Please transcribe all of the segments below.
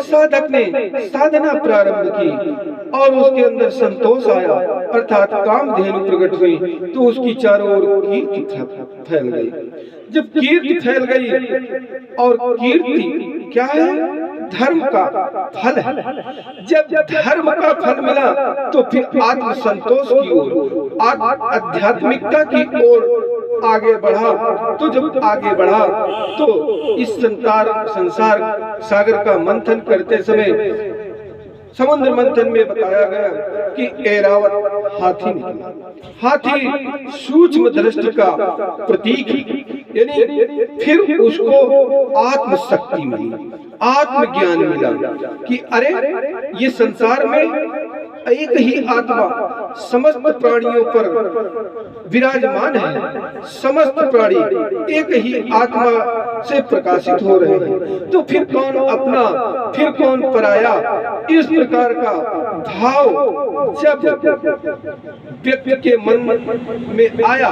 साधक ने साधना प्रारंभ की और उसके अंदर संतोष आया, अर्थात कामधेनु प्रकट हुई, तो उसकी चारों ओर कीर्ति फैल गई। जब कीर्ति फैल गई, और कीर्ति क्या है? धर्म का फल है। जब धर्म का फल मिला तो फिर आत्म संतोष की ओर, आध्यात्मिकता की ओर आगे बढ़ा। तो जब आगे बढ़ा तो इस संसार सागर का मंथन करते समय समुद्र मंथन में बताया गया कि ऐरावत हाथी निकला। हाथी सूक्ष्म दृष्टि का प्रतीक है, यानी फिर उसको आत्मशक्ति मिली, आत्मज्ञान मिला कि अरे ये संसार में एक ही आत्मा समस्त प्राणियों पर विराजमान है, समस्त प्राणी एक ही आत्मा से प्रकाशित हो रहे हैं, तो फिर कौन अपना, फिर कौन पराया? इस प्रकार का भाव जब व्यक्ति के मन में आया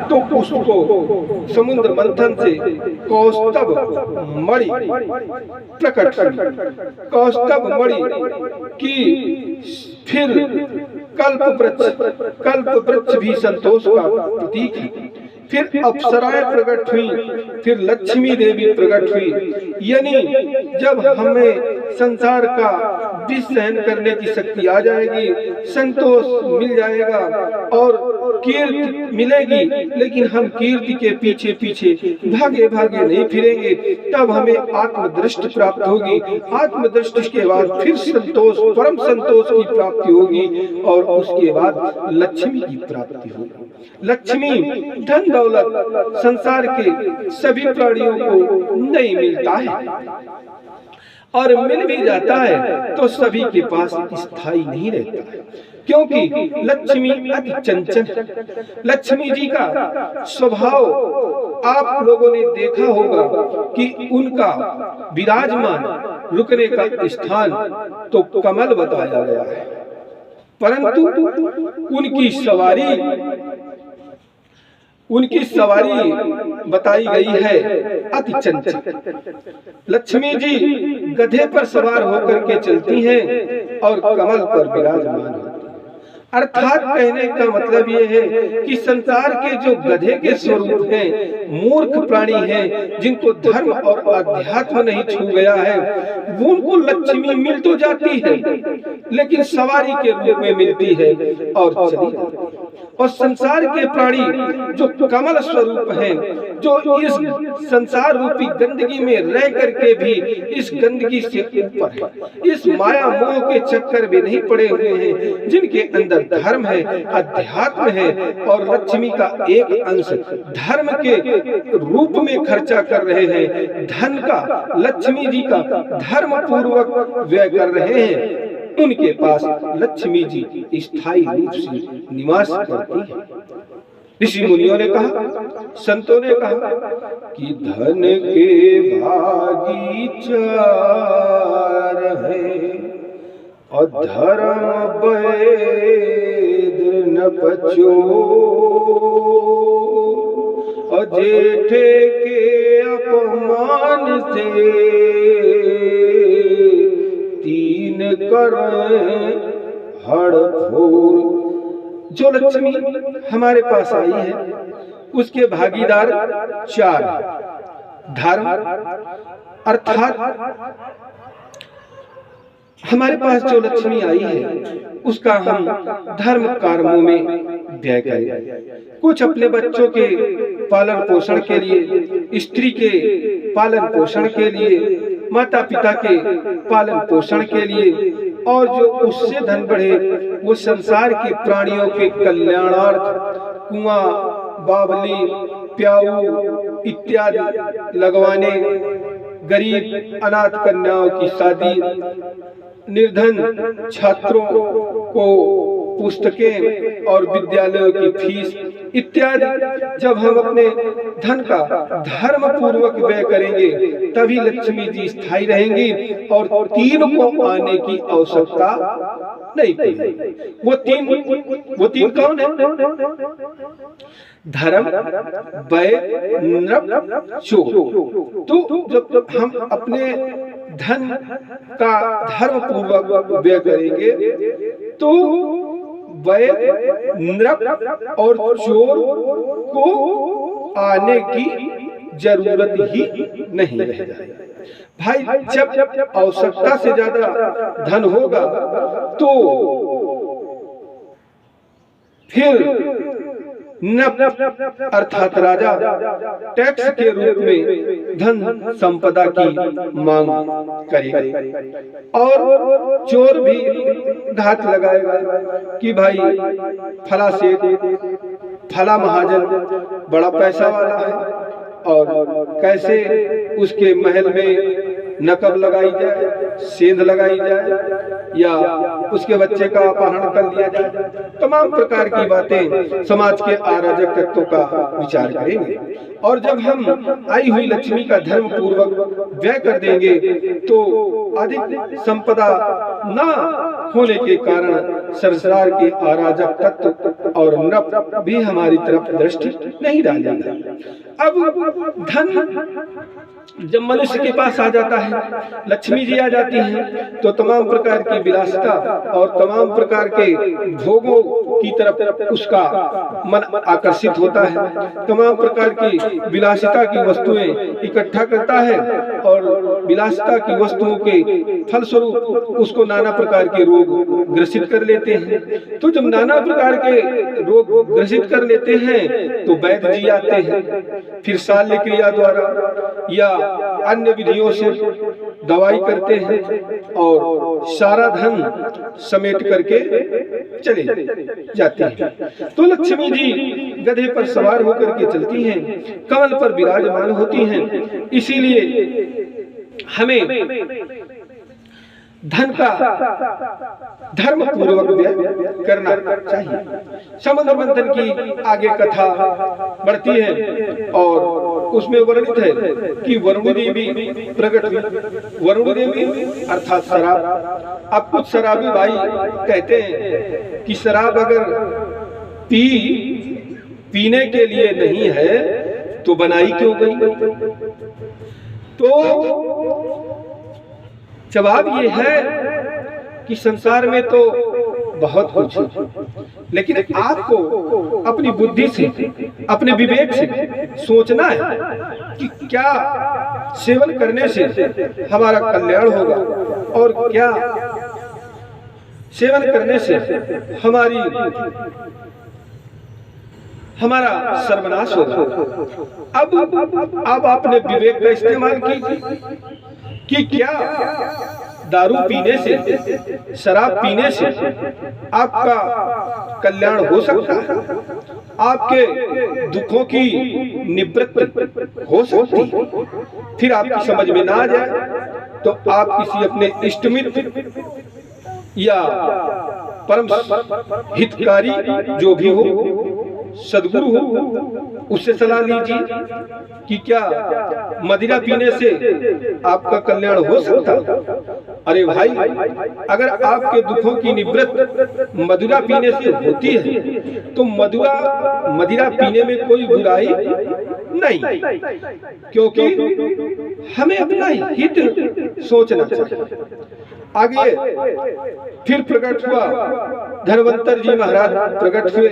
तो उसको समुद्र मंथन से कौस्तभ मणि प्रकट हुई। कौस्तभ मणि की फिर कल्प वृक्ष भी संतोष का प्रतीक है। फिर अप्सराएं प्रकट हुई, फिर लक्ष्मी देवी प्रकट हुई, यानी जब हमें संसार का विष सहन करने की शक्ति आ जाएगी, संतोष मिल जाएगा और कीर्ति मिलेगी, लेकिन हम कीर्ति के पीछे पीछे भागे भागे नहीं फिरेंगे, तब हमें आत्मदृष्टि प्राप्त होगी। आत्मदृष्टि के बाद फिर संतोष, परम संतोष की प्राप्ति होगी और उसके बाद लक्ष्मी की प्राप्ति होगी। लक्ष्मी धन दौलत संसार के सभी प्राणियों को नहीं मिलता है, और मिल भी जाता है तो सभी के पास स्थायी नहीं रहता है, क्योंकि लक्ष्मी अति चंचल। लक्ष्मी जी का स्वभाव आप लोगों ने देखा होगा कि उनका विराजमान रुकने का स्थान तो कमल बताया गया है, परंतु उनकी सवारी बताई गई है अति चंचल। लक्ष्मी जी गधे पर सवार होकर के चलती हैं और कमल पर विराजमान होती हैं। अर्थात कहने का मतलब ये है कि संसार के जो गधे के स्वरूप हैं, मूर्ख प्राणी हैं, जिनको धर्म और अध्यात्म नहीं छू गया है, वो उनको लक्ष्मी मिल तो जाती है लेकिन सवारी के रूप में मिलती है और चली जाती है। और संसार के प्राणी जो कमल स्वरूप हैं, जो इस संसार रूपी गंदगी में रह करके भी इस गंदगी से ऊपर है, इस माया मोह के चक्कर में नहीं पड़े हुए हैं, जिनके अंदर धर्म है, अध्यात्म है और लक्ष्मी का एक अंश धर्म के रूप में खर्चा कर रहे हैं, धन का लक्ष्मी जी का धर्म पूर्वक व्यय कर रहे हैं, उनके पास लक्ष्मी जी स्थायी रूप से निवास करती है। ऋषि मुनियों ने कहा, संतों ने कहा कि धन के भागी चार है और धर्म बैद न बचो, और जेठे के अपमान से तीन करें हड़फोर। जो लक्ष्मी हमारे पास आई है उसके भागीदार चार। धर्म अर्थात हमारे पास जो लक्ष्मी आई है उसका हम धर्म कर्मों में व्यय करें। कुछ अपने बच्चों के पालन पोषण के लिए, स्त्री के पालन पोषण के लिए, माता पिता के पालन पोषण के लिए, और जो उससे धन बढ़े वो संसार के प्राणियों के कल्याणार्थ कुआं, बावली, प्याऊ इत्यादि लगवाने, गरीब अनाथ कन्याओं की शादी, निर्धन छात्रों को पुस्तकें और विद्यालयों की फीस इत्यादि जब हम अपने धन का धर्म पूर्वक व्यय करेंगे तभी लक्ष्मी जी स्थायी रहेंगी और तीन को आने की आवश्यकता नहीं पड़ेगी। वो तीन कौन है? धर्म, व्यय, नृप, चोर। तो जब हम अपने धन का धर्म पूर्वक व्यय करेंगे तो वैद, नृप और चोर को आने की जरूरत ही नहीं रह जाएगी। भाई जब आवश्यकता से ज्यादा धन होगा तो फिर नप अर्थात राजा टैक्स के रूप में धन संपदा की मांग करेगा और चोर भी घात लगाएगा कि भाई फला सेठ, फला महाजन बड़ा पैसा वाला है और कैसे उसके महल में नकब लगाई जाए, सेंध लगाई जाए या उसके बच्चे का अपहरण कर लिया जाए। तमाम प्रकार की बातें समाज के अराजक तत्वों का विचार करेंगे और जब हम आई हुई लक्ष्मी का धर्म पूर्वक व्यय कर देंगे तो अधिक संपदा न होने के कारण संसार के अराजक तत्व और नृप भी हमारी तरफ दृष्टि नहीं डालेगा। अब धन जब मनुष्य के पास आ जाता है, लक्ष्मी जी आ जाती हैं, तो तमाम प्रकार की विलासिता और तमाम प्रकार के भोगों की तरफ उसका मन आकर्षित होता है। तमाम प्रकार की विलासिता की वस्तुएं इकट्ठा करता है और विलासिता की वस्तुओं के फलस्वरूप उसको नाना प्रकार के रोग ग्रसित कर लेते हैं। तो जब नाना प्रकार के रोग ग्रसित कर लेते हैं तो वैद्य जी आते हैं, फिर शल्य क्रिया द्वारा या अन्य विधियों से दवाई करते हैं और सारा धन समेट करके चले जाते हैं। तो लक्ष्मी जी गधे पर सवार होकर के चलती हैं, कमल पर विराजमान होती हैं। इसीलिए हमें धन का धर्म पूर्वक व्यय करना चाहिए। समुद्र मंथन की आगे कथा बढ़ती है और उसमें वर्णित है कि वरुण देवी प्रकट हुई। वरुण देवी अर्थात शराब। अब कुछ शराबी भाई कहते हैं कि शराब अगर पीने के लिए नहीं है तो बनाई क्यों गई? तो जवाब ये है कि संसार में तो बहुत कुछ है, लेकिन आपको अपनी बुद्धि से, अपने विवेक से सोचना है कि क्या सेवन करने से हमारा कल्याण होगा और क्या सेवन करने से हमारा सर्वनाश होगा। अब आपने विवेक का इस्तेमाल कीजिए कि क्या दारू पीने से, शराब पीने से आपका कल्याण हो सकता है, आपके दुखों की निवृत्ति हो सकती है। फिर आपकी समझ में ना आ जाए तो आप किसी अपने इष्टमित्र या परम हितकारी जो भी हो, सदगुरु हो, उससे सलाह लीजिए कि क्या मदिरा पीने से आपका कल्याण हो सकता है। अरे भाई, अगर आपके दुखों की निवृत्ति मदिरा पीने से होती है तो मदिरा पीने में कोई बुराई नहीं, क्योंकि हमें अपना हित सोचना चाहिए। आगे फिर प्रकट हुआ, धन्वंतर जी महाराज प्रकट हुए।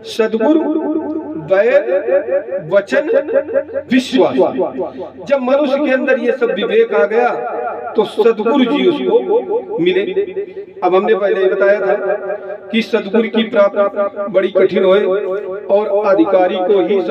सद्गुरु, वैद, वचन, विश्वास। जब मनुष्य के अंदर ये सब विवेक आ गया तो सद्गुरु जी उसको मिले। अब हमने पहले ही बताया था कि सद्गुरु की प्राप्ति बड़ी कठिन है और अधिकारी को ही